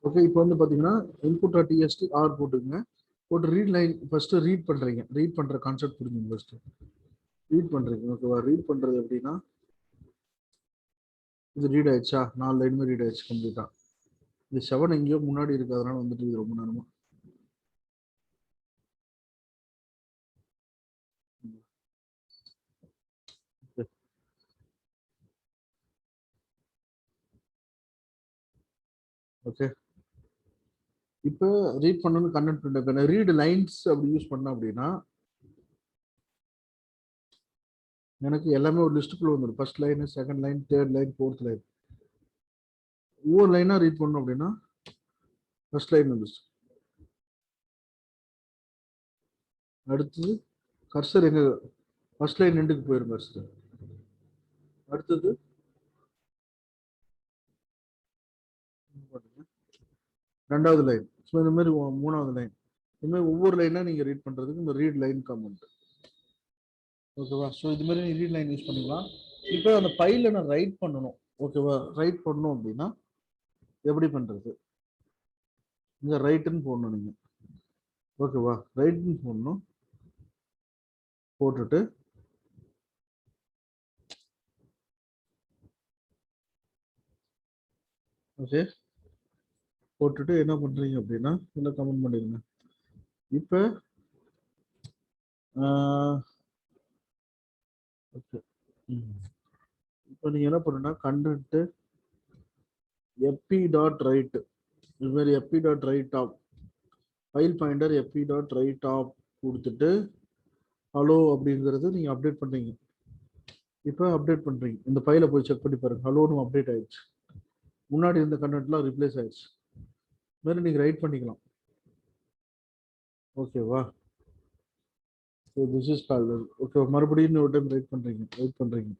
Okay, இப்போ வந்து பார்த்தீங்கன்னா இன்புட் டிஎஸ்டி ஆர் போட்டுங்க. போட்டு ரீட் லைன் ஃபர்ஸ்ட் ரீட் பண்றீங்க. ரீட் பண்ற கான்செப்ட் புரிஞ்சுங்க. ஃபர்ஸ்ட் ரீட் பண்றீங்க. ஓகேவா? ரீட் பண்றது எப்படின்னா, இது ரீட் ஆயிடுச்சா? 4 லைனுமே ரீட் ஆயிடுச்சு கம்ப்ளீட்டா. இந்த 7 எங்கேயோ முன்னாடி இருக்கு, அதனால வந்துட்டு இது ரொம்ப நேரமா. ஓகே, இப்போ ரீட் பண்ணணும் கண்டென்ட் பிரிண்ட். ரீட் லைன்ஸ் அப்படி யூஸ் பண்ண அப்படின்னா எனக்கு எல்லாமே ஒரு லிஸ்ட்டுக்குள்ள வந்துடும். First line, second line, third line, fourth line. ஒவ்வொரு லைனா ரீட் பண்ணணும் அப்படின்னா ஃபர்ஸ்ட் லைன் வந்துச்சு. அடுத்தது கர்சர் எங்க ஃபர்ஸ்ட் லைன் எண்டுக்கு போயிடும் கர்சர். அடுத்தது ரெண்டாவது லைன். ஸோ இந்த மாதிரி மூணாவது லைன். இந்த மாதிரி ஒவ்வொரு லைனா நீங்க ரீட் பண்றதுக்கு இந்த ரீட் லைன் கமெண்ட். ஓகேவா? ஸோ இது மாதிரி நீ ரீட் லைன் யூஸ் பண்ணிக்கலாம். இப்போ அந்த ஃபைல நான் ரைட் பண்ணணும். ஓகேவா? ரைட் பண்ணணும் அப்படின்னா எப்படி பண்றது? இங்க ரைட்டுன்னு போடணும் நீங்க. ஓகேவா? ரைட்னு போடணும். போட்டுட்டு ஓகே, போட்டுட்டு என்ன பண்றீங்க அப்படின்னா இதில் கமெண்ட் பண்ணிடுங்க. இப்போ ஓகே, இப்போ நீங்க என்ன பண்ணுன்னா கண்டென்ட் எப்பி டாட் ரைட், இது மாதிரி FP dot write top file pointer FP dot write top கொடுத்துட்டு ஹலோ அப்படிங்கிறது நீங்க அப்டேட் பண்றீங்க. இப்போ அப்டேட் பண்றீங்க. இந்த ஃபைலை போய் செக் பண்ணி பாருங்க. ஹலோன்னு அப்டேட் ஆயிடுச்சு. முன்னாடி இருந்த கண்டென்ட்லாம் ரிப்ளேஸ் ஆயிடுச்சு. மாதிரி நீங்க ரைட் பண்ணிக்கலாம். ஓகேவா? So this is called. Okay, மறுபடியும் ஒரு டைம் ரைட் பண்றீங்க.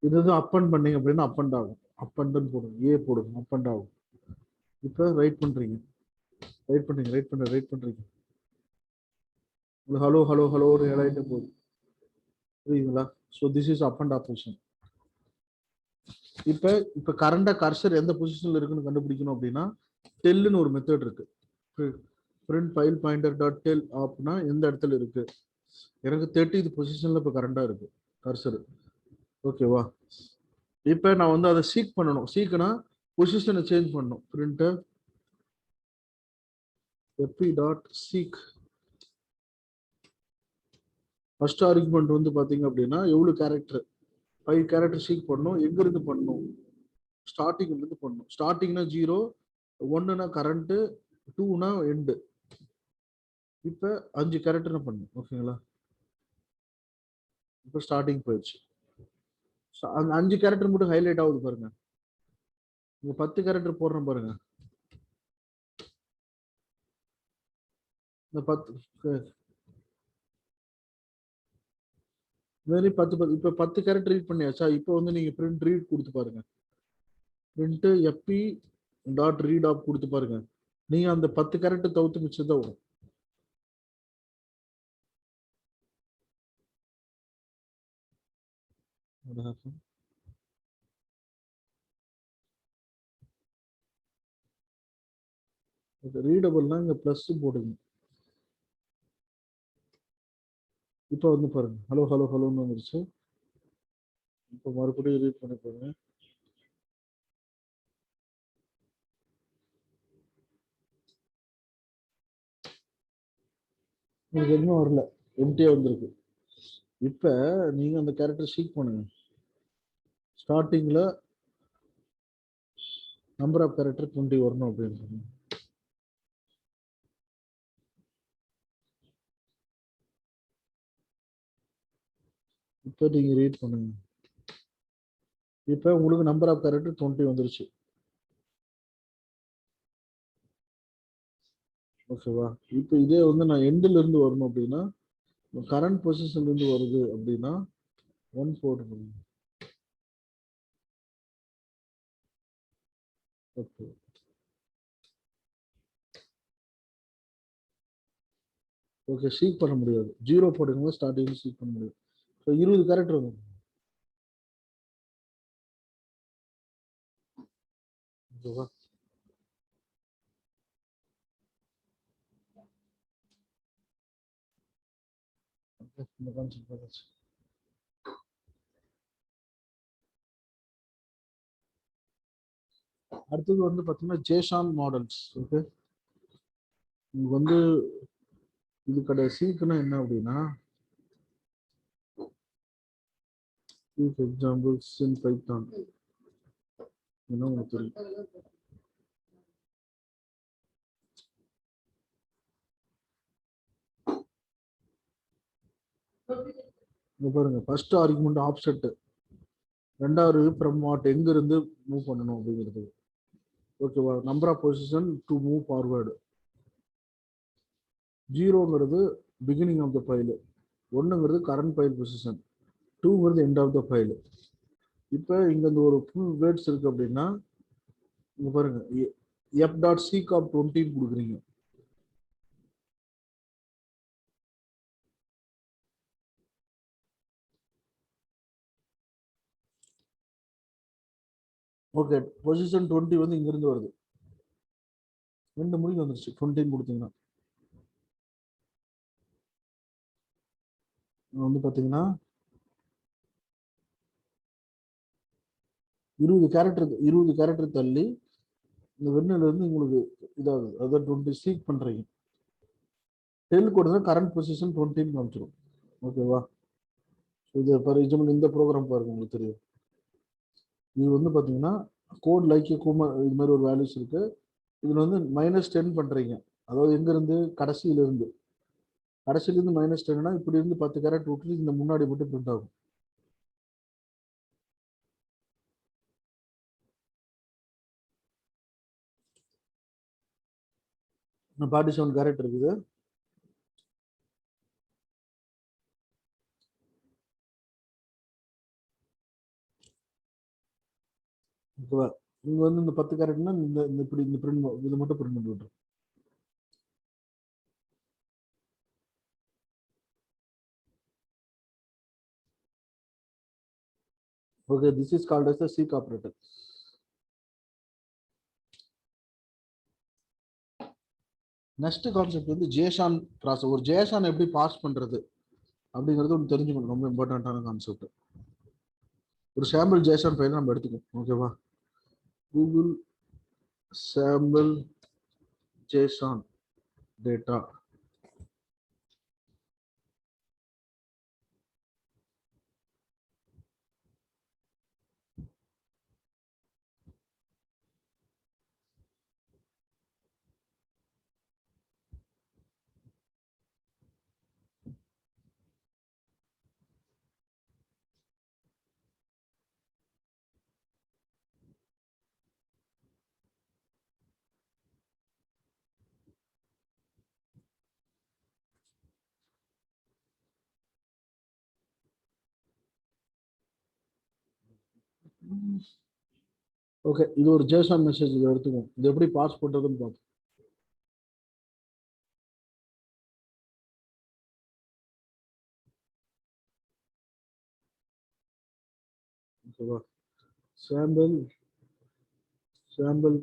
இதுதான் அப் அண்ட் பண்ணீங்க அப்படின்னா அப் அண்ட் ஆகும். அப் அண்ட் போடுங்க, ஏ போடுங்க, அப் அண்ட் ஆகும். இப்போ ரைட் பண்றீங்க. ரைட் பண்றீங்க. ஹலோ ஹலோ ஹலோ ஒரு ஏழாயிட்டு போகுது. புரியுதுங்களா? So this is up and operation. இப்போ இப்போ கரண்டா கர்சர் எந்த பொசிஷன்ல இருக்குன்னு கண்டுபிடிக்கணும் அப்படின்னா டெல்லுன்னு ஒரு மெத்தட் இருக்கு. print file pointer dot tell Apna எந்த இடத்துல இருக்கு. எனக்கு 30 பொசிஷன்ல இப்போ கரண்டா இருக்கு கர்சர். ஓகேவா? இப்போ நான் வந்து அதை சீக் பண்ணணும். சீக்னா பொசிஷனை சேஞ்ச் பண்ணணும். print fp dot seek. First argument வந்து பாத்தீங்க அப்படின்னா எவ்வளவு கேரக்டர், 5 கேரக்டர் சீக் பண்ணணும். எங்க இருந்து பண்ணணும்? ஸ்டார்டிங்ல இருந்து பண்ணணும். ஸ்டார்டிங்னா 0, 1னா கரண்ட், 2னா எண்டு. இப்ப 5 கேரக்டர் பண்ணணும். ஓகேங்களா? இப்ப ஸ்டார்டிங் போயிடுச்சு. அந்த 5 கேரக்டர் மட்டும் ஹைலைட் ஆகுது பாருங்க. இங்க 10 கேரக்டர் போடுறோம் பாருங்க. இந்த 10 வெரி 10 இப்ப 10 கேரக்டர் ரீட் பண்ணியாச்சா? இப்போ வந்து நீங்க பிரிண்ட் ரீட் கொடுத்து பாருங்க. பிரிண்ட் எப்பி டாட் ரீட் ஆப் கொடுத்து பாருங்க. நீங்க அந்த 10 கேரக்டர் தவிர்த்து மிச்சம் தான் வரும். ரீடபிள்னா இங்க பிளஸ் போடுங்க. இப்போ வந்து பாருங்க, ஹலோ ஹலோ ஹலோன்னு வந்துருச்சு. இப்போ மறுபடியும் ரீட் பண்ணி பாருங்க. உங்களுக்கு எதுவும் வரல, எம்டியா வந்திருக்கு. இப்ப நீங்க அந்த கேரக்டர் சீக் பண்ணுங்க. ஸ்டார்டிங்ல நம்பர் ஆஃப் கேரக்டர் 20 வரணும் அப்படின்னு. இப்போ நீங்க ரீட் பண்ணுங்க. இப்போ உங்களுக்கு நம்பர் ஆஃப் கேரக்டர் 20 வந்துருச்சு. ஓகேவா? இப்போ இதே வந்து நான் எண்டில் இருந்து வரணும் அப்படின்னா கரண்ட் பொசிஷன்ல இருந்து வருது அப்படின்னா 1 போட்டு. ஓகே, ஓகே, சீக் பண்ண முடியாது. 0 போடுங்க, ஸ்டார்டிங் சீக் பண்ண முடியாது. ஸோ 20 கேரக்டர் வரும். ஓகேவா? இந்த கான்செப்ட் பார்த்தாச்சு. அடுத்தது வந்து பார்த்தீங்கன்னா ஜேசான் மாடல்ஸ். ஓகே, உங்களுக்கு வந்து இது கடைசிக்குன்னா என்ன அப்படின்னா எக்ஸாம்பிள்ஸ் இன் பைத்தான் என்ன உங்களுக்கு தெரியும். இங்க பாருங்க, ஃபர்ஸ்ட் ஆர்குமெண்ட் ஆப்செட், ரெண்டாவது ஃப்ரம் வாட், எங்க இருந்து மூவ் பண்ணணும் அப்படிங்கிறது. ஓகேவா? Number of position to move forward. ஜீரோங்கிறது பிகினிங் ஆஃப் த ஃபைல், ஒன்றுங்கிறது கரண்ட் ஃபைல் பொசிஷன், டூங்கிறது எண்ட் ஆஃப் த ஃபைல். இப்போ இங்க இந்த ஒரு ஃபுல் வேர்ட்ஸ் இருக்கு அப்படின்னா இங்க பாருங்க, எஃப் டாட் சீக் ஆஃப் 20 கொடுக்குறீங்க. ஓகே, பொசிஷன் 20 வந்து இங்க இருந்து வருது, ரெண்டு முடிவு வந்துருச்சு. 20 கொடுத்தீங்கன்னா வந்து பாத்தீங்கன்னா 20 கேரக்டர் தள்ளி இந்த வெண்ணில இருந்து உங்களுக்கு இதாகுது, அதான் 20 சீக் பண்றீங்க. டெல் கொடுத்தா கரண்ட் பொசிஷன் 20 காமிச்சிடும். ஓகேவா? இது ஃபார் எக்ஸாம்பிள் இந்த ப்ரோக்ராம் பாருங்க, உங்களுக்கு தெரியும். இது வந்து பாத்தீங்கன்னா கோட் லைக் கூமா இது மாதிரி ஒரு வேல்யூஸ் இருக்கு. இதுல வந்து -10 பண்றீங்க, அதாவது எங்க இருந்து, கடைசியில இருந்து. கடைசியில இருந்து -10னா இப்படி இருந்து 10 கேரக்டர் விட்டு இந்த முன்னாடி மட்டும் பிரிண்ட் ஆகும். இன்னும் 47 கேரக்டர் இருக்குது. ஓகேவா? இங்க வந்து இந்த 10 கேரக்டர்னா இந்த இப்படி இந்த பிரிண்ட் இது மட்டும் பிரிண்ட் பண்ணி விட்டுரும். Okay, this is called as the seek operator. Next concept வந்து ஜேசான் ப்ராசஸ். ஒரு ஜேசான் எப்படி பாஸ் பண்றது அப்படிங்கிறது ஒன்று தெரிஞ்சுக்கணும், ரொம்ப இம்பார்ட்டன்டான கான்செப்ட். ஒரு சாம்பிள் ஜேசான் ஃபைல் நம்ம எடுத்துக்கணும். ஓகேவா? Google sample JSON data. Okay, இது ஒரு ஜேசான் மெசேஜ், இதை எடுத்துக்கோம். இது எப்படி பாஸ் பண்றதுன்னு பார்ப்போம். ஓகேவா? Sample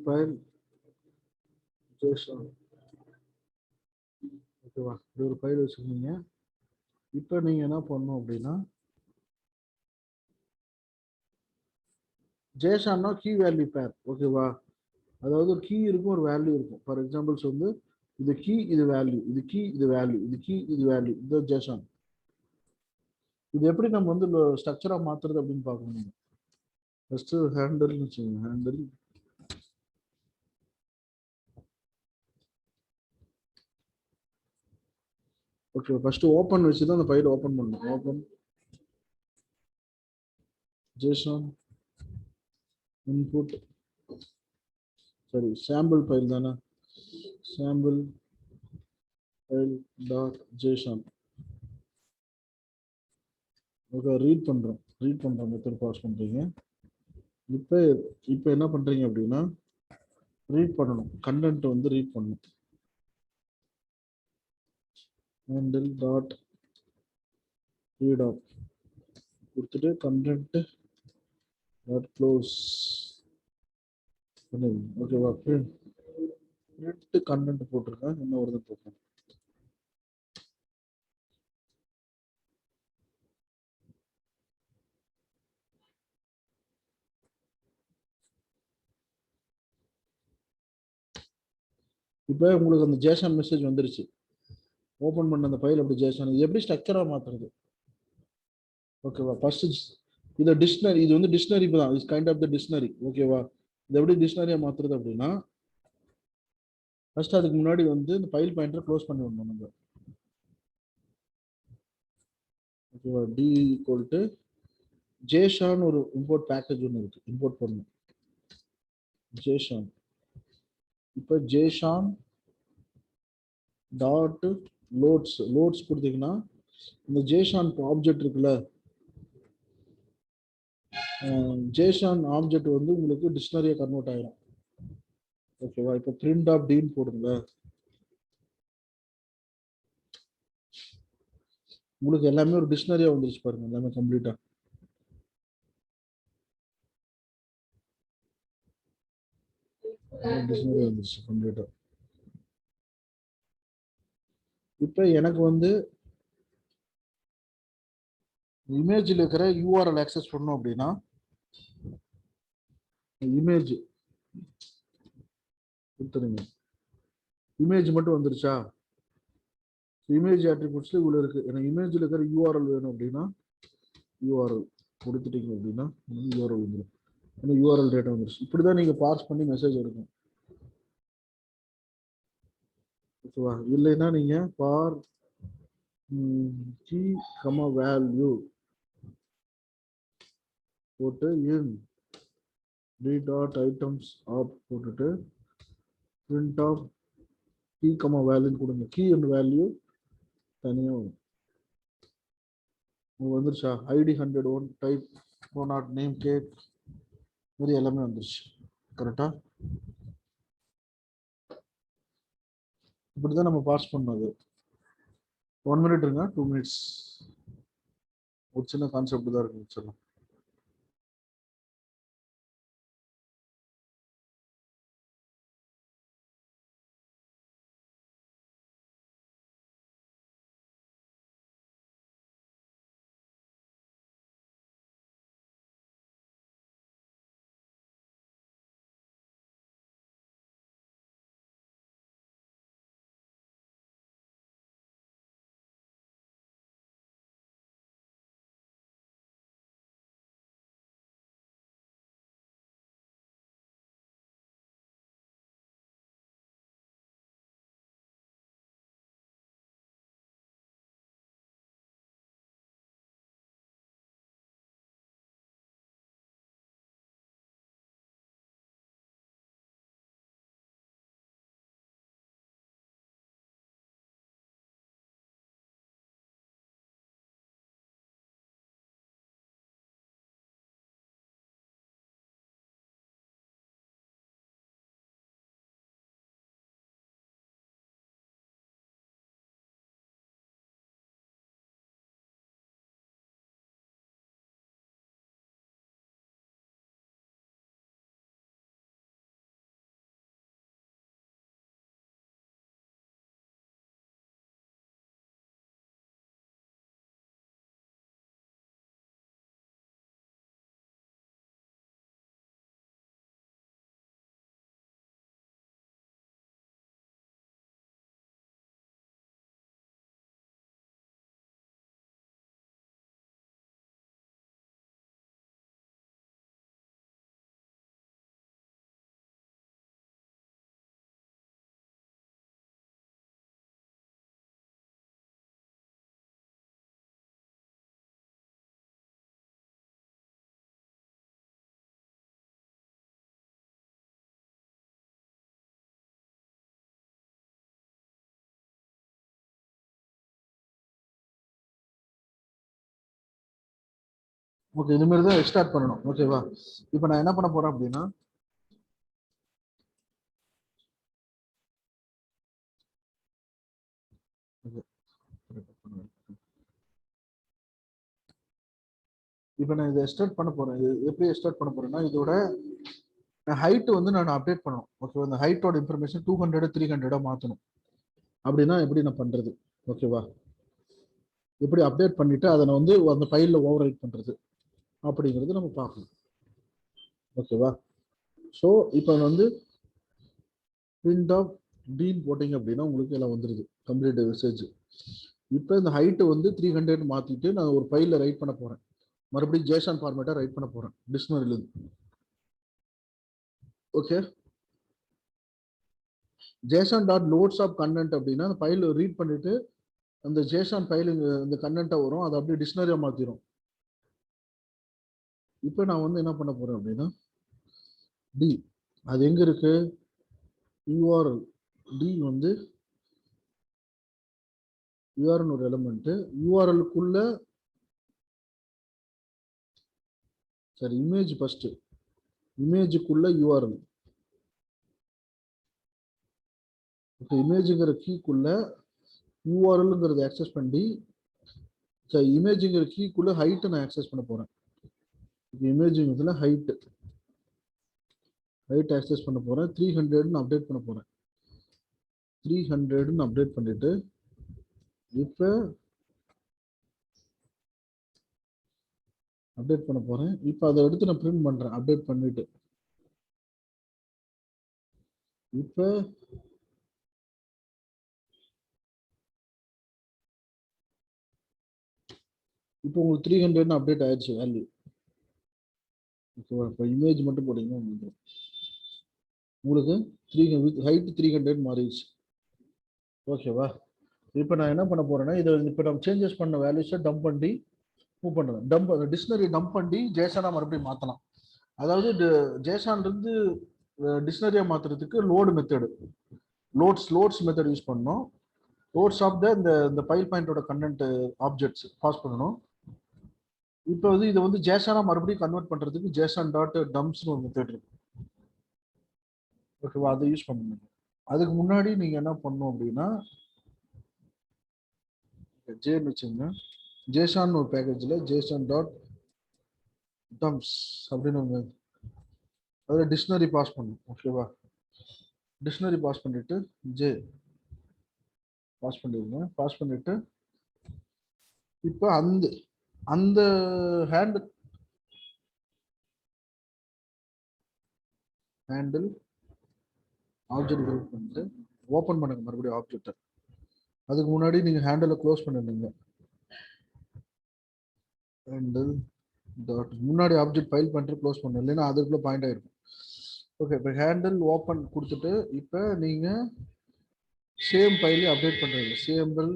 file JSON. ஓகேவா? இது ஒரு ஃபைல் வச்சுருக்கீங்க. இப்போ நீங்க என்ன பண்ணணும் அப்படின்னா, ஜேசான்னா கீ வேல்யூ பேர். ஓகேவா? அதாவது ஒரு கீ இருக்கும், ஒரு வேல்யூ இருக்கும். ஃபார் எக்ஸாம்பிள்ஸ் வந்து இது கீ, இது வேல்யூ, இது கீ, இது வேல்யூ, இது கீ, இது வேல்யூ, இது ஜேசான். இது எப்படி நம்ம வந்து ஸ்ட்ரக்சரா மாத்துறது அப்படின்னு பார்க்கணும். ஃபர்ஸ்ட் ஹேண்டில் வச்சுக்கோங்க. ஹேண்டில் ஓகே, ஃபர்ஸ்ட் ஓப்பன் வச்சு தான் அந்த ஃபைல் ஓப்பன் பண்ணணும். ஓப்பன் ஜேசான் இன்புட், சரி சாம்பிள் ஃபைல் தானே, sample file dot JSON. Okay, read பண்ற மெத்தட் பாஸ் பண்றீங்க. இப்போ இப்போ என்ன பண்றீங்க அப்படின்னா, ரீட் பண்ணணும், கண்டென்ட் வந்து ரீட் பண்ணணும். ஹேண்டில் டாட் ரீட் ஆஃப் கொடுத்துட்டு கண்டென்ட் டாட் க்ளோஸ். ஓகேவா? பிரிண்ட் கண்டென்ட் போட்டிருக்கேன், என்ன வருது போட்டேன். இப்போ உங்களுக்கு அந்த ஜேசன் மெசேஜ் வந்துருச்சு. ஓபன் பண்ண அந்த ஃபைல் அப்படி ஜேசன் எப்படி ஸ்ட்ரக்சரா மாத்துறது? ஓகேவா? ஃபர்ஸ்ட் இது டிக்ஷனரி, இது வந்து டிக்ஷனரி தான், is kind of the dictionary. ஓகேவா? இது எப்படி டிக்ஷனரியா மாத்துறது அப்படின்னா, ஃபர்ஸ்ட் அதுக்கு முன்னாடி வந்து இந்த ஃபைல் பாயிண்டரை க்ளோஸ் பண்ணி விடணும் நம்ம. ஓகேவா? டி ஈக்குவல் டு ஜேஷான் ஒரு இம்போர்ட் பேக்கேஜ் ஒன்று இருக்கு, இம்போர்ட் பண்ணணும் ஜேஷான். இப்போ ஜேஷான் டாட் லோட்ஸ் கொடுத்தீங்கன்னா இந்த ஜேஷான் ஆப்ஜெக்ட் இருக்குல்ல, ஜேஷான் ஆப்ஜெக்ட் வந்து உங்களுக்கு டிக்ஷனரியா கன்வெர்ட் ஆயிடும். ஓகேவா? இப்போ பிரிண்ட் ஆஃப் டீன் போடுங்க, உங்களுக்கு எல்லாமே ஒரு டிக்ஷனரியா வந்துருச்சு பாருங்க, எல்லாமே கம்ப்ளீட்டா. டிக்ஷனரி வந்துருச்சு கம்ப்ளீட்டா. இப்போ எனக்கு வந்து இமேஜில் இருக்கிற யூஆர்எல் ஆக்சஸ் பண்ணணும் அப்படின்னா, இமேஜ் கொடுத்துருங்க, இமேஜ் மட்டும் வந்துருச்சா? இமேஜ் அட்ரிபியூட்ஸ்ல இவ்வளவு இருக்கு. எனக்கு இமேஜ்ல இருக்கிற யூஆர்எல் வேணும் அப்படின்னா யூஆர்எல் கொடுத்துட்டீங்க அப்படின்னா யூஆர்எல் வந்துடும், ஏன்னா யூஆர்எல் டேட்டா வந்துருச்சு. இப்படிதான் நீங்க பார்ஸ் பண்ணி மெசேஜ் எடுக்கும். ஓகேவா? இல்லைன்னா நீங்க பார் கீ கமா வேல்யூ போட்டு இன் டி டாட் ஐட்டம்ஸ் ஆப் போட்டுட்டு பிரிண்ட் ஆஃப் கீ கமா வேல்யூன்னு கொடுங்க. கீ அண்ட் வேல்யூ தனியாக வரும். வந்துருச்சா? ஐடி 101 டைப் நாட் நேம் கேக் மாதிரி எல்லாமே வந்துருச்சு. கரெக்டா? இப்படிதான் நம்ம பாஸ் பண்ணது. 1 மினிட் இருங்க, 2 மினிட்ஸ். ஒரு சின்ன கான்செப்ட் தான் இருக்கு சொல்லலாம். ஓகே, இது மாதிரி தான் எக்ஸ்டார்ட் பண்ணணும். ஓகேவா? இப்போ நான் என்ன பண்ண போறேன் அப்படின்னா, இப்போ நான் இதை ஸ்டார்ட் பண்ண போறேன். இது எப்படி ஸ்டார்ட் பண்ண போறேன்னா, இதோட ஹைட் வந்து நான் அப்டேட் பண்ணணும். ஓகேவா, இந்த ஹைட்டோட இன்ஃபர்மேஷன் 200 300 மாற்றணும். அப்படின்னா எப்படி நான் பண்றது? ஓகேவா, எப்படி அப்டேட் பண்ணிட்டு அதை வந்து அந்த ஃபைலில் ஓவர் ரைட் பண்றது அப்படிங்கிறது நம்ம பார்க்கணும். ஓகேவா, ஸோ இப்போ வந்து பிரிண்ட் ஆஃப் டீன் போட்டிங்க அப்படின்னா உங்களுக்கு எல்லாம் வந்துடுது கம்ப்ளீட் மெசேஜ். இப்போ இந்த ஹைட்டு வந்து 300 மாற்றிட்டு நான் ஒரு ஃபைலில் ரைட் பண்ண போகிறேன். மறுபடியும் ஜேசன் ஃபார்மேட்டாக ரைட் பண்ண போகிறேன் டிக்ஷனரியிலேருந்து. Okay, JSON dot loads of content அப்படின்னா அந்த ஃபைல் ரீட் பண்ணிட்டு அந்த ஜேசன் ஃபைல் இந்த கண்டென்ட்டை வரும், அதை அப்படியே டிக்ஷனரியாக மாற்றிடும். இப்போ நான் வந்து என்ன பண்ண போகிறேன் அப்படின்னா டி, அது எங்கே இருக்கு? யூஆர்எல் டி வந்து யூஆர்எல் ஒரு எலிமெண்ட். யூஆர்எலுக்குள்ள சரி இமேஜ் ஃபர்ஸ்ட், இமேஜுக்குள்ள யூஆர்எல். இப்போ இமேஜுங்கிற கீக்குள்ள யூஆர்எல்ங்கிறத ஆக்சஸ் பண்ணி இமேஜுங்கிற கீக்குள்ள ஹைட்டை நான் ஆக்சஸ் பண்ண போறேன். இமேஜுங்கிறதுல ஹைட் ஆக்சஸ் பண்ண போறேன். 300 அப்டேட் பண்ண போறேன். 300 அப்டேட் பண்ணிட்டு இப்போ அப்டேட் பண்ண போறேன். இப்போ அதை எடுத்து நான் பிரிண்ட் பண்றேன் அப்டேட் பண்ணிட்டு. இப்போ உங்களுக்கு 300 அப்டேட் ஆயிடுச்சு வேல்யூ. ஓகேவா, இப்போ இமேஜ் மட்டும் போட்டீங்கன்னா உங்களுக்கு 300 ஹைட் 300 மாறிடுச்சு. ஓகேவா, இப்போ நான் என்ன பண்ண போறேன்னா இதை இப்போ நம்ம சேஞ்சஸ் பண்ண வேல்யூஸை டம்ப் பண்ணி மூவ் பண்ணுறேன். டம்ப் டிக்ஷனரி டம்ப் பண்ணி ஜேசனா மறுபடியும் மாற்றலாம். அதாவது ஜேசான் இருந்து டிக்ஷனரியா மாத்துறதுக்கு load method, loads method use பண்ணணும். லோட்ஸ் ஆஃப் இந்த ஃபைல் பாயிண்டோட கண்டென்ட் ஆப்ஜெக்ட்ஸ் பாஸ் பண்ணணும். இப்போ வந்து இதை வந்து ஜேசானா மறுபடியும் கன்வெர்ட் பண்றதுக்கு ஜேசான் டாட் டம்ப்ஸ்னு ஒரு மெத்தட் இருக்கு. ஓகேவா, அதை யூஸ் பண்ணணும். அதுக்கு முன்னாடி நீங்க என்ன பண்ணணும் அப்படின்னா ஜேன்னு வச்சுங்க, ஜேசான் ஒரு பேக்கேஜ்ல ஜேசான் டாட் டம்ப்ஸ் அப்படின்னு அதில் டிக்ஷனரி பாஸ் பண்ணணும். ஓகேவா, டிக்ஷனரி பாஸ் பண்ணிட்டு ஜே பாஸ் பண்ணிடுங்க. பாஸ் பண்ணிட்டு இப்போ அந்த ஹேண்டில் ஆப்ஜெக்ட் கிரியேட் பண்ணிட்டு ஓப்பன் பண்ணுங்க மறுபடியும் ஆப்ஜெக்டை. அதுக்கு முன்னாடி நீங்க ஹேண்டில் க்ளோஸ் பண்ணிடுங்க. ஹேண்டில் டாட் முன்னாடி ஆப்ஜெக்ட் ஃபைல் பண்ணிட்டு க்ளோஸ் பண்ணணும், இல்லைன்னா அதுக்குள்ள பாயிண்ட் ஆயிருக்கும். ஓகே, இப்போ ஹேண்டில் ஓப்பன் கொடுத்துட்டு இப்போ நீங்க சேம் ஃபைல் அப்டேட் பண்றீங்க. Sample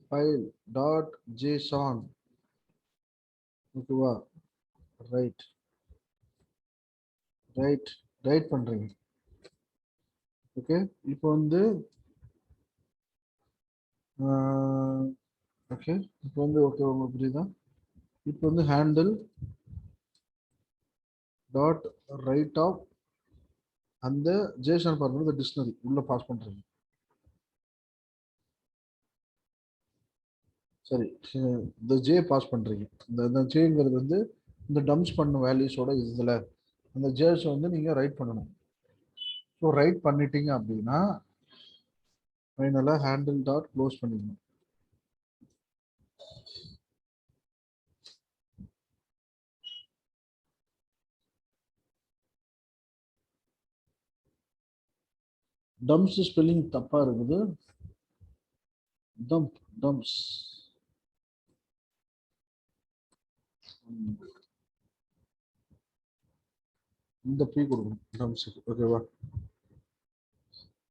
file dot JSON. ஓகேவா, ரைட் ரைட் ரைட் பண்றீங்க. ஓகே, இப்போ வந்து ஓகே, இப்போ வந்து ஓகே உங்களுக்கு புரியுதா? இப்போ வந்து ஹேண்டில் டாட் ரைட் ஆஃப் அந்த ஜேசன் ஃபார்மேட் டிக்ஷனரி உள்ள பாஸ் பண்றீங்க. சரி, இந்த ஜே பாஸ் பண்றீங்க. இந்த ஜேங்கிறது வந்து இந்த டம்ப்ஸ் பண்ண வேல்யூஸோட இதுல அந்த ஜேஸ் வந்து நீங்க ரைட் பண்ணணும். ஸோ ரைட் பண்ணிட்டீங்க அப்படின்னா ஃபைனலா ஹேண்டில் டாட் க்ளோஸ் பண்ணிடணும். டம்ப்ஸ் ஸ்பெல்லிங் தப்பா இருக்குது. டம்ப்ஸ் இந்த பி கொடுக்கணும் டம்ப்ஸுக்கு. ஓகேவா,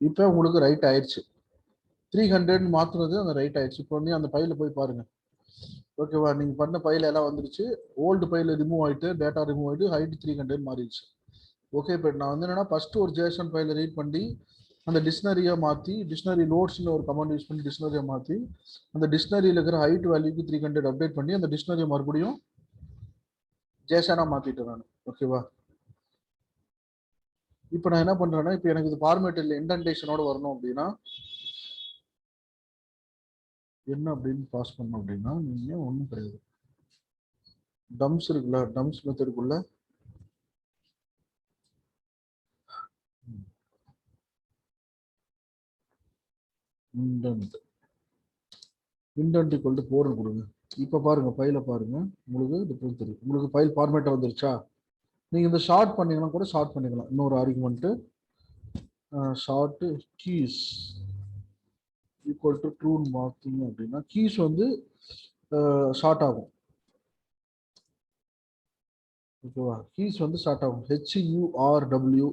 இப்போ உங்களுக்கு ரைட் ஆயிடுச்சு. 300 மாத்துறது அந்த ரைட் ஆயிடுச்சு. இப்போ வந்து அந்த ஃபைல போய் பாருங்க. ஓகேவா, நீங்க பண்ண ஃபைல் எல்லாம் வந்துருச்சு. ஓல்டு ஃபைல் ரிமூவ் ஆயிட்டு டேட்டா ரிமூவ் ஆயிட்டு ஹைட் 300 மாறிடுச்சு. ஓகே, இப்போ நான் வந்து என்னன்னா ஃபர்ஸ்ட் ஒரு ஜேசன் ஃபைலை ரீட் பண்ணி அந்த டிக்ஷனரியை மாற்றி டிக்ஷனரி நோட்ஸ்னு ஒரு கமாண்ட் யூஸ் பண்ணி டிக்ஷனரியை மாற்றி அந்த டிக்ஷனரியில் இருக்கிற ஹைட் வேல்யூக்கு 300 அப்டேட் பண்ணி அந்த டிக்ஷனரியை மறுபடியும் ஜேசனா மாற்றிட்டேன் நான். ஓகேவா, இப்போ நான் என்ன பண்ணுறேன்னா இப்போ எனக்கு இது ஃபார்மேட் இல்லை இன்டென்டேஷனோட வரணும் அப்படின்னா என்ன அப்படின்னு பாஸ் பண்ணோம் அப்படின்னா நீங்கள் ஒன்றும் கிடையாது. டம்ப்ஸ் இருக்குல்ல, டம்ப்ஸ் மெத்தடுக்குள்ள இண்டென்ட் இண்டென்ட் ஈக்குவல் டு 4 கொடுங்க. இப்போ பாருங்க ஃபைலை பாருங்க, உங்களுக்கு டிஃபரன்ஸ் தெரியும். உங்களுக்கு ஃபைல் ஃபார்மேட் வந்துருச்சா? நீங்க இந்த ஷார்ட் பண்ணீங்கன்னா கூட ஷார்ட் பண்ணிக்கலாம். இன்னொரு argument sort keys equal to ட்ரூன்னு மாத்தீங்க அப்படின்னா கீஸ் வந்து ஷார்ட் ஆகும். ஓகேவா? கீஸ் வந்து ஷார்ட் ஆகும். HURW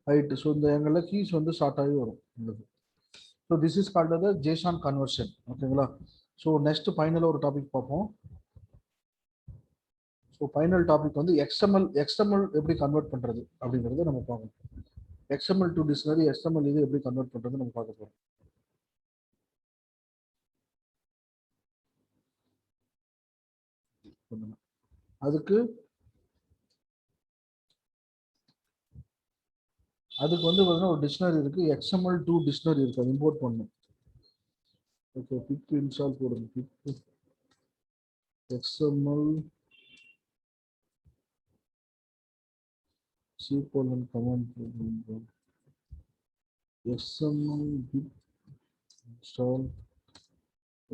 height. ஸோ இந்த எங்களில் கீஸ் வந்து ஷார்ட் ஆகி வரும் உங்களுக்கு. So this is called the JSON conversion. ஓகேங்களா? ஸோ நெக்ஸ்ட் ஃபைனலாக ஒரு டாபிக் பார்ப்போம். ஸோ ஃபைனல் டாபிக் வந்து XML எப்படி கன்வெர்ட் பண்ணுறது அப்படிங்கிறத நம்ம பார்க்கணும். XML டு டிக்ஷனரி, XML இது எப்படி கன்வெர்ட் பண்ணுறது நம்ம பார்க்க போகிறோம். அதுக்கு வந்து பார்த்தீங்கன்னா ஒரு டிக்ஷனரி இருக்கு, XML டு டிக்ஷனரி இருக்கு, அது இம்போர்ட் பண்ணணும். ஓகே, பிக் இன்ஸ்டால் போடுங்க. பிக் XML C:, கமாண்ட் போடுங்க. XML pip install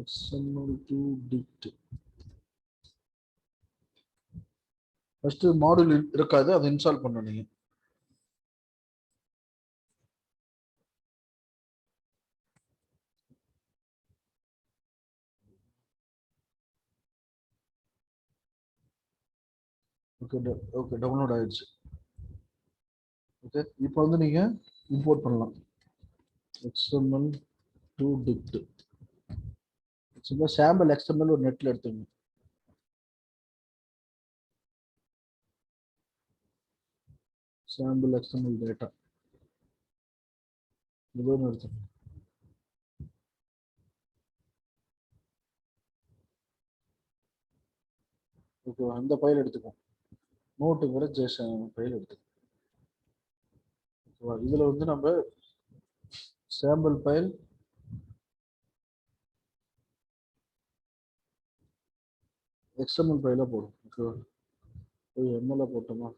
XML to dict. First module இருக்காது, அதை இன்ஸ்டால் பண்ணணும் நீங்க. ஓகே டவுன்லோட் ஆயிடுச்சு. ஓகே, இப்போ வந்து நீங்க இம்போர்ட் பண்ணலாம். XML to dict. சும்மா சாம்பிள் XML ஒரு நெட்ல எடுத்துங்க. சாம்பிள் XML டேட்டா இது எடுத்துங்க. ஓகே, அந்த ஃபைல் எடுத்துக்கோ. நோட்டுங்கிற ஜேசன் ஃபைல் எடுத்துக்கோ. ஓகேவா? இதுல வந்து நம்ம சாம்பிள் ஃபைல் XML ஃபைல போடும். ஓகேவா? ML போட்டோமா?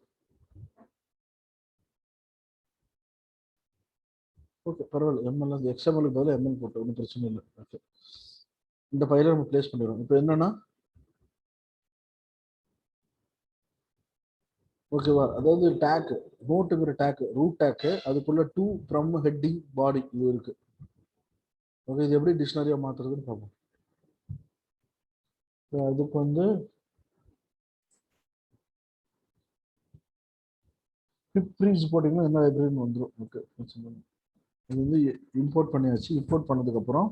ஓகே, பரவாயில்ல. ML அந்த XML பதில் ML போட்டோம், ஒன்றும் பிரச்சனை இல்லை. ஓகே, இந்த ஃபைலை நம்ம பிளேஸ் பண்ணிடுவோம். இப்போ என்னன்னா, ஓகேவா, அதாவது டேக் நோட்டுங்கிற டேக் ரூட் டேக், அதுக்குள்ள டு ஃப்ரம் ஹெட்டிங் பாடி இது இருக்கு. ஓகே, இது எப்படி டிக்ஷனரியா மாத்துறதுன்னு பார்ப்போம். அதுக்கு வந்து பிப் ஃப்ரீஸ் போட்டிங்கன்னா என்ன லைப்ரரின்னு வந்துடும். ஓகே, இது வந்து இம்போர்ட் பண்ணியாச்சு. இம்போர்ட் பண்ணதுக்கப்புறம்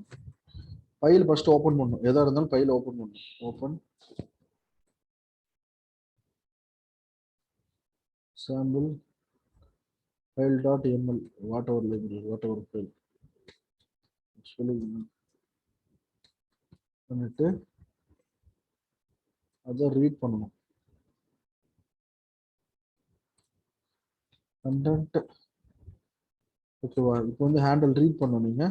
ஃபைல் ஃபர்ஸ்ட் ஓப்பன் பண்ணணும். எதாக இருந்தாலும் ஃபைல் ஓப்பன் பண்ணணும். Open sample file dot ML what ever library what ever file சொல்லி பண்ணிட்டு அதை ரீட் பண்ணணும். கண்டென்ட். ஓகேவா? இப்போ வந்து ஹேண்டில் ரீட் பண்ணணும் நீங்க.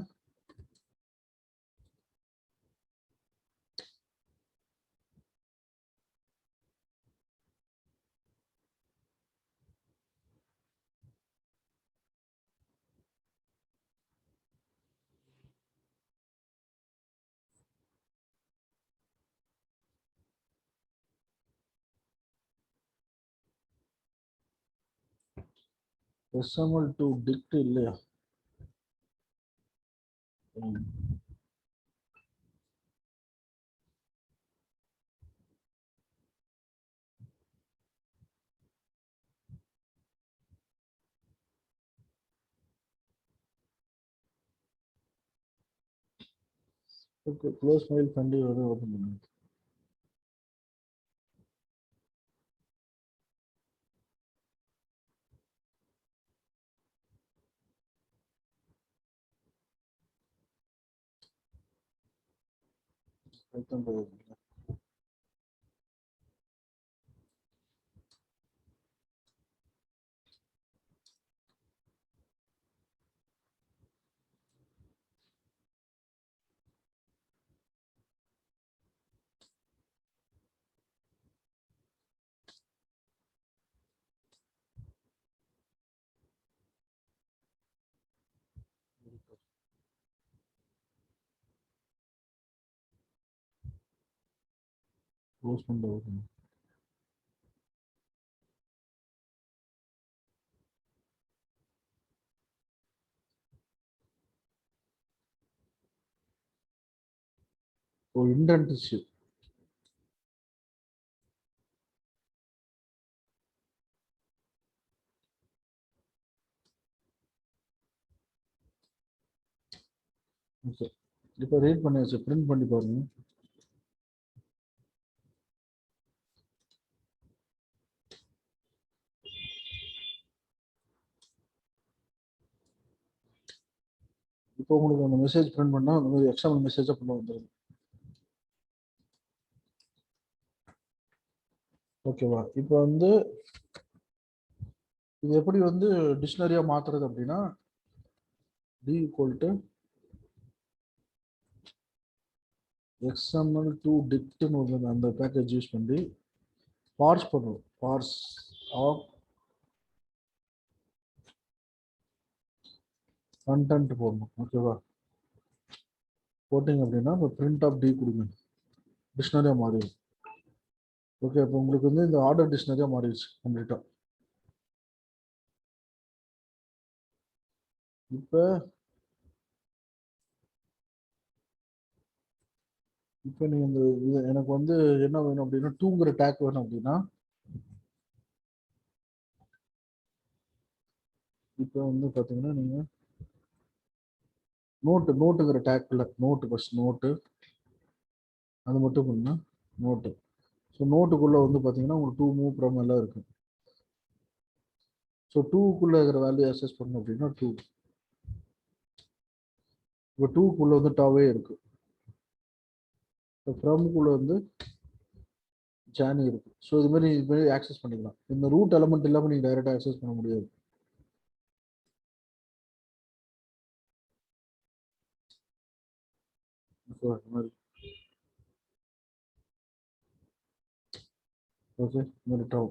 XML டு டிக்ட் இல்லையா? ஓகே, க்ளோஸ் ஃபைல் பண்ணி வந்து ஓப்பன் பண்ணுங்க. பைத்தன் போடுங்க. க்ளோஸ் பண்ணுறது. ஒரு இண்டென்ட் இஷ்யூ. ஓகே, இப்போ ரீட் பண்ணியாச்சு. பிரிண்ட் பண்ணி பாருங்க. இப்போ உங்களுக்கு அந்த மெசேஜ் பிரிண்ட் பண்ணால் அந்த மாதிரி எக்ஸ்எம்எல் மெசேஜாக பண்ண வந்துடும். ஓகேவா? இப்போ வந்து இது எப்படி வந்து டிக்ஷனரியாக மாற்றுறது அப்படின்னா, டி ஈக்குவல் டு XML2 டிக்ட்னு ஒரு அந்த பேக்கேஜ் யூஸ் பண்ணி பார்ஸ் பண்ணுவோம். பார்ஸ் ஆஃப் கண்டென்ட் போடணும். ஓகேவா? போட்டிங்க அப்படின்னா இப்போ பிரிண்ட் ஆஃப் டி கொடுங்க, டிக்ஷனரியாக மாறிடும். ஓகே, இப்போ உங்களுக்கு வந்து இந்த ஆர்டர் டிக்ஷனரியாக மாறிடுச்சு கம்ப்ளீட்டாக. இப்போ நீங்கள் இந்த இது எனக்கு வந்து என்ன வேணும் அப்படின்னா, டூங்கிற டேக் வேணும் அப்படின்னா, இப்போ வந்து பார்த்தீங்கன்னா நீங்கள் நோட்டுங்கிற டேக்கில் நோட்டு ஃபர்ஸ்ட் நோட்டு அது மட்டும் பண்ணால் நோட்டு. ஸோ நோட்டுக்குள்ளே வந்து பார்த்தீங்கன்னா உங்களுக்கு டூ மூவ் ப்ரம் எல்லாம் இருக்குது. ஸோ டூக்குள்ளே இருக்கிற வேல்யூ அக்சஸ் பண்ணணும் அப்படின்னா டூ. இப்போ டூக்குள்ளே வந்து டாவே இருக்குது. இப்போ ஃப்ரம்குள்ளே வந்து ஜானி இருக்குது. ஸோ இது மாதிரி ஆக்சஸ் பண்ணிக்கலாம். இந்த ரூட் எலமெண்ட் இல்லாமல் நீங்கள் டைரெக்டாக ஆக்சஸ் பண்ண முடியாது. ஓகே, இந்த டாவ்.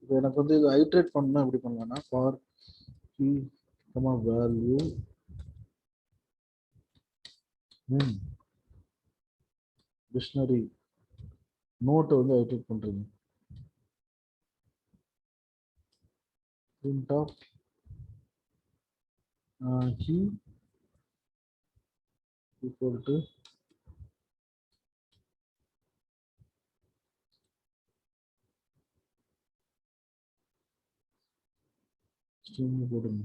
இப்போ எனக்கு வந்து இது ஐட்ரேட் பண்ணணும். எப்படி பண்ணலாம்னா ஃபார் கீ வேல்யூ டிக்ஷனரி நோட்டை வந்து ஐட்ரேட் பண்ணுறீங்க. print of key equal to string போடுங்க.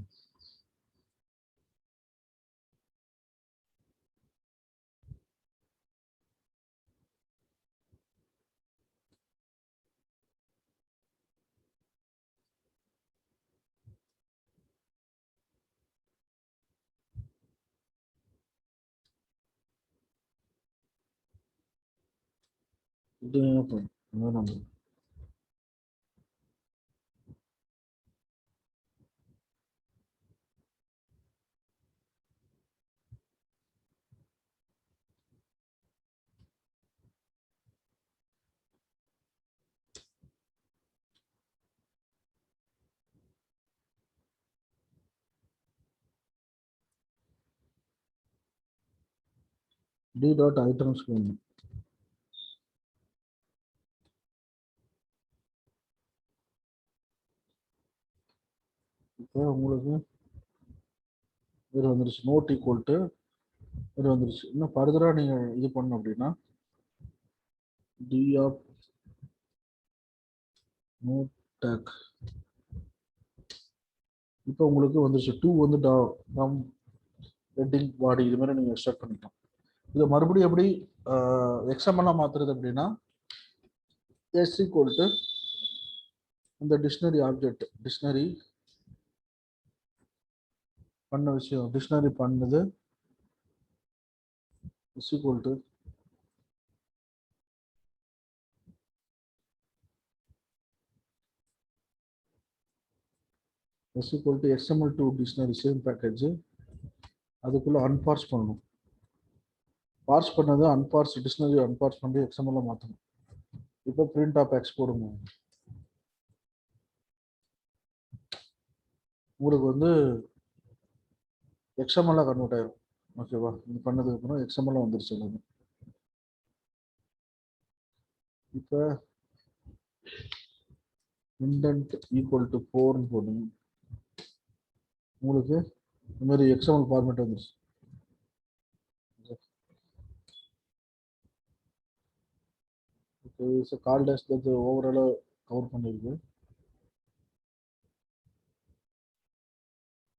இது என்ன பண்ணும்? d dot items வேணும். இப்போ உங்களுக்கு இது வந்துருச்சு. நோட் ஈக்குவல் டு இது வந்துருச்சு. இன்னும் ஃபர்தராக நீங்கள் இது பண்ணணும் அப்படின்னா டி ஆஃப் நோட் டேக். இப்போ உங்களுக்கு வந்துருச்சு. டூ வந்து டம் ஹெட்டிங் பாடி இது மாதிரி நீங்கள் எக்ஸ்ட்ராக்ட் பண்ணிக்கலாம். இதை மறுபடியும் எப்படி எக்ஸ்எம்எல்லாம் மாற்றுறது அப்படின்னா எஸ் ஈக்குவல் டு இந்த டிக்ஷனரி ஆப்ஜெக்ட் டிக்ஷனரி பண்ண விஷயம் டிக்ஷனரி பண்ணது is equal to XML2 dictionary same package. அதுக்குள்ள அன்பார்ஸ் பண்ணணும். பார்ஸ் பண்ணது அன்பார்ஸ் டிக்ஷனரி அன்பார்ஸ் பண்ணி XML மாற்றணும். இப்போ பிரிண்ட் ஆஃப் எக்ஸ் போடுங்க. உங்களுக்கு வந்து XML கன்வெர்ட் ஆயிடும். ஓகேவா? இது பண்ணதுக்கு அப்புறம் XML வந்துருச்சு. இப்போ இண்டென்ட் ஈக்குவல் டு 4 போடுங்க, உங்களுக்கு இந்த மாதிரி எக்ஸ்எம்எல் ஃபார்மேட் வந்துருச்சு. ஓகே, ஸோ கால் டேஷ் ஓவராலாக கவர் பண்ணியிருக்கு.